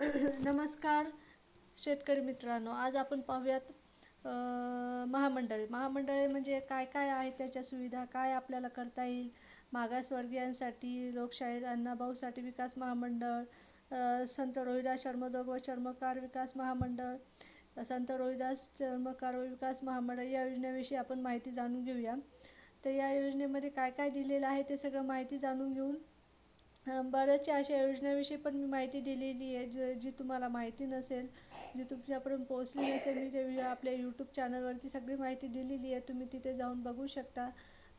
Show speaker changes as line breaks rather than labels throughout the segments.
नमस्कार शेतकरी मित्रांनो, आज आपण पाहूयात महामंडळे म्हणजे काय काय आहे, त्याच्या सुविधा काय आपल्याला करता येईल. मागासवर्गीयांसाठी लोकशाहीर अण्णाभाऊसाठी विकास महामंडळ, संत रोहिदास चर्मोद्योग व चर्मकार विकास महामंडळ, संत रोहिदास चर्मकार व विकास महामंडळ या योजनेविषयी आपण माहिती जाणून घेऊया. तर या योजनेमध्ये काय काय दिलेलं आहे ते सगळं माहिती जाणून घेऊन बऱ्याचशा अशा योजनेविषयी पण मी माहिती दिलेली आहे, जी तुम्हाला माहिती नसेल, जी तुमच्यापर्यंत पोहोचली नसेल. मी ते आपल्या यूट्यूब चॅनलवरती सगळी माहिती दिलेली आहे, तुम्ही तिथे जाऊन बघू शकता.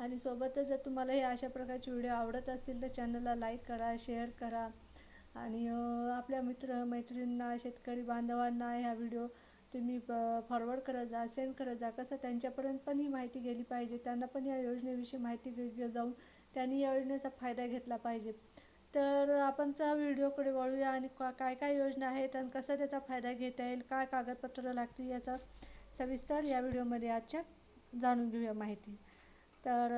आणि सोबतच जर तुम्हाला हे अशा प्रकारचे व्हिडिओ आवडत असतील तर चॅनलला लाईक करा, शेअर करा आणि आपल्या मैत्रिणींना, शेतकरी बांधवांना ह्या व्हिडिओ तुम्ही फॉरवर्ड करत जा, सेंड करत जा. कसं त्यांच्यापर्यंत पण ही माहिती गेली पाहिजे, त्यांना पण या योजनेविषयी माहिती जाऊन त्यांनी या योजनेचा फायदा घेतला पाहिजे. तर आपणचा व्हिडिओकडे वळूया आणि काय काय योजना आहेत आणि कसं त्याचा फायदा घेता येईल, काय कागदपत्र लागतील याचा सविस्तर या व्हिडिओमध्ये आजच्या जाणून घेऊया माहिती. तर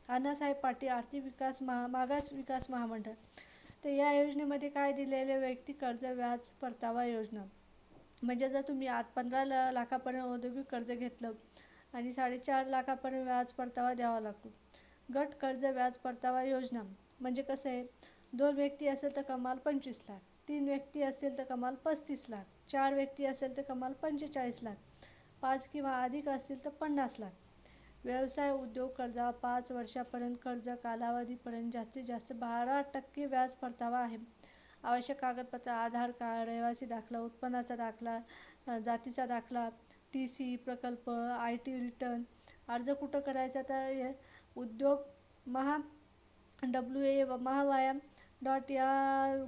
अण्णासाहेब पाटील आर्थिक विकास मागास विकास महामंडळ. तर या योजनेमध्ये काय दिलेले, वैयक्तिक कर्ज व्याज परतावा योजना. म्हणजे जर तुम्ही 15 लाखापर्यंत औद्योगिक कर्ज घेतलं आणि 4.5 लाखापर्यंत व्याज परतावा द्यावा लागतो. गट कर्ज व्याज परतावा योजना म्हणजे कसं आहे, 2 व्यक्ती असेल तर कमाल 25 लाख, 3 व्यक्ती असेल तर कमाल 35 लाख, 4 व्यक्ती असेल तर कमाल 45 लाख, 5 किंवा अधिक असतील तर 50 लाख. व्यवसाय उद्योग कर्जा 5 वर्षापर्यंत कर्ज कालावधीपर्यंत जास्तीत जास्त 12% व्याज परतावा आहे. आवश्यक कागदपत्र आधार कार्ड, रहिवासी दाखला, उत्पन्नाचा दाखला, जातीचा दाखला, TC, प्रकल्प, IT रिटर्न. अर्ज कुठं करायचा तर उद्योग महावायाम डॉट या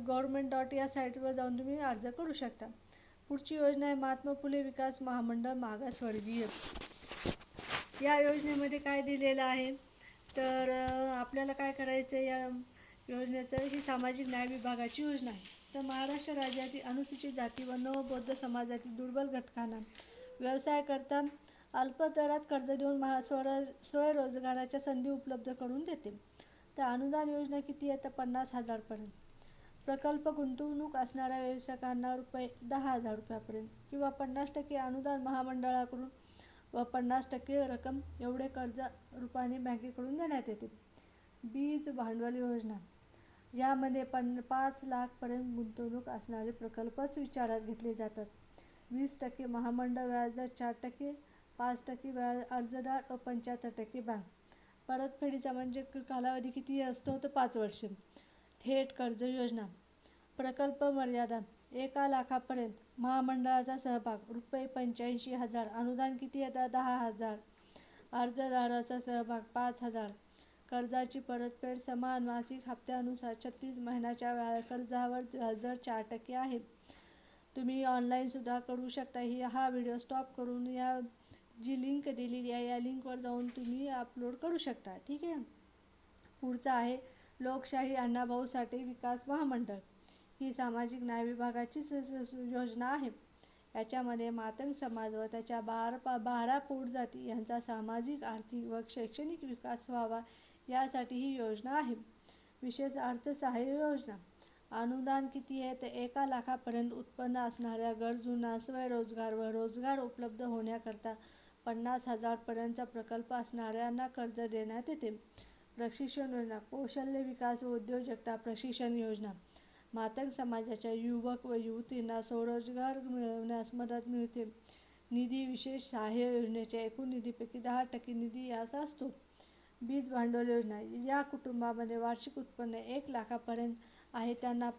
गव्हर्मेंट डॉट या साईटवर जाऊन तुम्ही अर्ज करू शकता. पुढची योजना आहे महात्मा फुले विकास महामंडळ मागासवर्गीय. या योजनेमध्ये काय दिलेलं आहे तर आपल्याला काय करायचं आहे, या योजनेचं ही सामाजिक न्याय विभागाची योजना आहे. तर महाराष्ट्र राज्यातील अनुसूचित जाती व बौद्ध समाजातील दुर्बल घटकांना व्यवसायाकरता अल्प दरात कर्ज देऊन स्वयंरोजगाराच्या संधी उपलब्ध करून देते. तर अनुदान योजना किती आहे तर 50,000पर्यंत. प्रकल्प गुंतवणूक असणाऱ्या व्यवसायिकांना ₹10,000पर्यंत किंवा 50% अनुदान महामंडळाकडून व 50% रक्कम एवढे कर्ज रूपाने बँकेकडून देण्यात येते. बीज भांडवल योजना यामध्ये 5 लाखपर्यंत गुंतवणूक असणारे प्रकल्पच विचारात घेतले जातात. 20% महामंडळ व्याजदर, 4%, 5% व्याज अर्जदार व 75% बँक. परतफेडीचा म्हणजे कालावधी किती असतो तर 5 वर्षे. थेट कर्ज योजना. प्रकल्प मर्यादा 1 लाखापर्यंत. महामंडळाचा सहभाग ₹85,000. अनुदान किती येतात 10,000. अर्जदाराचा सहभाग 5,000. कर्जाची परतफेड समान मासिक हप्त्यानुसार 36 महिन्याच्या कर्जावर व्याजदर 4% आहे. तुम्ही ऑनलाईनसुद्धा करू शकता. हा व्हिडिओ स्टॉप करून या जी लिंक दिलेली आहे या लिंकवर जाऊन तुम्ही अपलोड करू शकता. ठीक आहे. पुढचा आहे लोकशाही अण्णाभाऊ साठे विकास महामंडळ. ही सामाजिक न्याय विभागाची योजना आहे. याच्यामध्ये मातंग समाज व त्याच्या 12 पोटजाती यांचा सामाजिक, आर्थिक व शैक्षणिक विकास व्हावा यासाठी ही योजना आहे. विशेष अर्थसहाय्य योजना. अनुदान किती आहे तर 1 लाखापर्यंत उत्पन्न असणाऱ्या गरजूंना स्वयंरोजगार व रोजगार उपलब्ध होण्याकरता 50,000पर्यंतचा प्रकल्प असणाऱ्यांना कर्ज देण्यात येते. प्रशिक्षण योजना. कौशल्य विकास व उद्योजकता प्रशिक्षण योजना. मातंग समाजाच्या युवक व युवतींना स्वरोजगार मिळवण्यास मदत मिळते. निधी. विशेष सहाय्य योजनेच्या एकूण निधीपैकी 10% निधी याचा असतो. बीज भांडवल योजना. या कुटुंबामध्ये वार्षिक उत्पन्न 1 लाखापर्यंत आहे त्यांना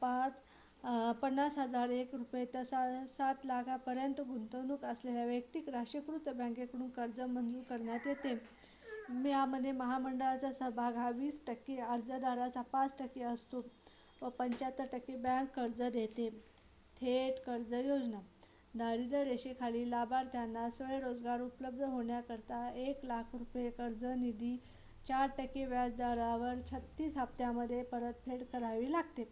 ₹50,001 तर 7 लाखापर्यंत गुंतवणूक असलेल्या वैयक्तिक राष्ट्रीयकृत बँकेकडून कर्ज मंजूर करण्यात येते. यामध्ये महामंडळाचा सहभाग हा 20%, अर्जदाराचा 5% असतो व 75% बँक कर्ज देते. थेट कर्ज योजना. दारिद्र्य रेषेखालील लाभार्थ्यांना स्वयंरोजगार उपलब्ध होण्याकरता ₹1,00,000 कर्ज निधी 4% व्याजदरावर 36 हप्त्यामध्ये परतफेड करावी लागते.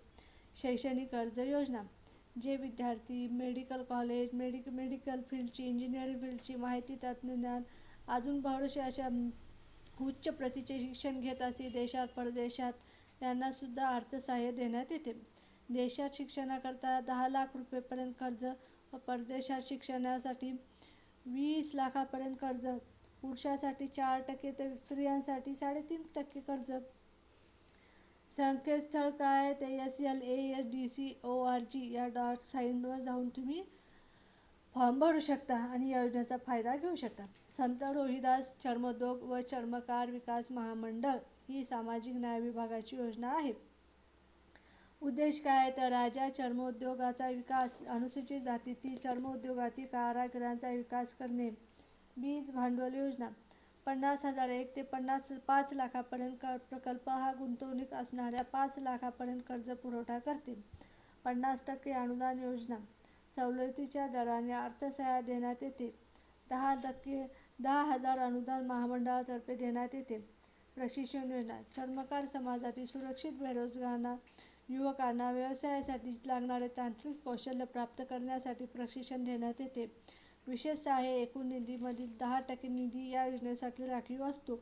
शैक्षणिक कर्ज योजना. जे विद्यार्थी मेडिकल कॉलेज, मेडिकल फील्डची, इंजिनिअरिंग फील्डची, माहिती तंत्रज्ञान, अजून बरेचसे अशा उच्च प्रतीचे शिक्षण घेत असतील देशात परदेशात, त्यांनासुद्धा अर्थसहाय्य देण्यात येते. देशात शिक्षणाकरता 10 लाख रुपयेपर्यंत कर्ज व परदेशात शिक्षणासाठी 20 लाखापर्यंत कर्ज, पुरुषासाठी 4% तर स्त्रियांसाठी 3.5% कर्ज. संकेतस्थळ काय ते SLASDC.org या साईटवर जाऊन तुम्ही फॉर्म भरू शकता आणि योजनेचा फायदा घेऊ शकता. संत रोहिदास चर्मोद्योग व चर्मकार विकास महामंडळ ही सामाजिक न्याय विभागाची योजना आहे. उद्देश काय तर राज्यात चर्मोद्योगाचा विकास, अनुसूचित जातीतील चर्मोद्योगातील कारागिरांचा विकास करणे. बीज भांडवल योजना 50,000 ते 5 लाखापर्यंत प्रकल्प हा गुंतवणूक असणाऱ्या 5 लाखापर्यंत कर्ज पुरवठा करते. 50% अनुदान योजना सवलतीच्या दराने अर्थसहाय्य देण्यात येते. 10,000 अनुदान महामंडळातर्फे देण्यात येते. प्रशिक्षण योजना चर्मकार समाजातील सुरक्षित बेरोजगार युवकांना व्यवसायासाठी लागणारे तांत्रिक कौशल्य प्राप्त करण्यासाठी प्रशिक्षण देण्यात येते. विशेष सहाय्य एकूण निधीमधील 10% निधी या योजनेसाठी राखीव असतो.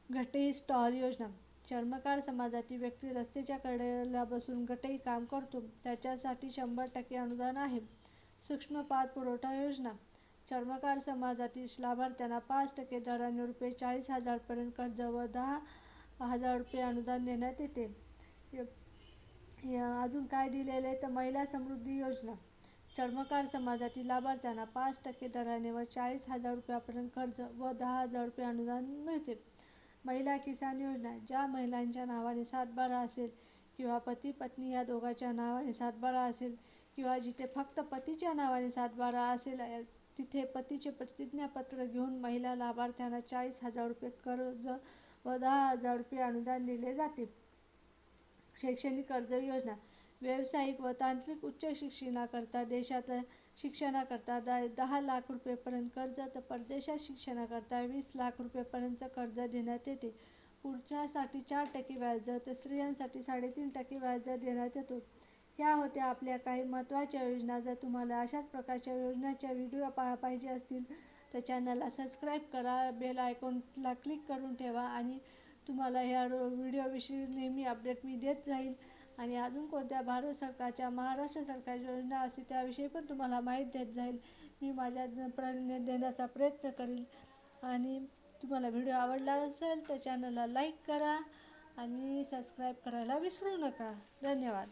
गटई स्टॉल योजना चर्मकार समाजातील व्यक्ती रस्त्याच्या कडेला बसून गटई काम करतो त्याच्यासाठी 100% अनुदान आहे. सूक्ष्म पाठपुरावा योजना चर्मकार समाजातील लाभार्थ्यांना 5% दराने ₹40,000 पर्यंत कर्ज व 10,000 रुपये अनुदान देण्यात येते. अजून काय दिलेले आहे तर महिला समृद्धी योजना चर्मकार समाजातील लाभार्थ्यांना 5% दराने व 40,000 रुपयापर्यंत कर्ज व 10,000 रुपये अनुदान मिळते. महिला किसान योजना ज्या महिलांच्या नावाने सातबारा असेल किंवा पती पत्नी या दोघांच्या नावाने सातबारा असेल किंवा जिथे फक्त पतीच्या नावाने सातबारा असेल तिथे पतीचे प्रतिज्ञापत्र घेऊन महिला लाभार्थ्यांना 40,000 रुपये कर्ज व 10,000 रुपये अनुदान दिले जाते. शैक्षणिक कर्ज योजना व्यावसायिक व तांत्रिक उच्च शिक्षणाकरता देशात शिक्षणाकरता 10 लाख रुपयेपर्यंत कर्ज तर परदेशात शिक्षणाकरता 20 लाख रुपयेपर्यंत कर्ज देण्यात येते. पुरुषांसाठी 4% व्याजदर तर स्त्रियांसाठी 3.5% व्याजदर देण्यात येतो. ह्या होत्या आपल्या काही महत्त्वाच्या योजना. जर तुम्हाला अशाच प्रकारच्या योजनाच्या व्हिडिओ पाहिजे असतील तर चॅनलला सबस्क्राईब करा, बेल आयकॉनला क्लिक करून ठेवा आणि तुम्हाला ह्या व्हिडिओविषयी नेहमी अपडेट मी देत जाईल. आणि अजून कोणत्या भारत सरकारच्या, महाराष्ट्र सरकारच्या योजना असतील त्याविषयी पण तुम्हाला माहीत देत जाईल. मी माझ्या देण्याचा प्रयत्न करेल. आणि तुम्हाला व्हिडिओ आवडला असेल तर चॅनलला लाईक करा आणि सबस्क्राईब करायला विसरू नका. धन्यवाद.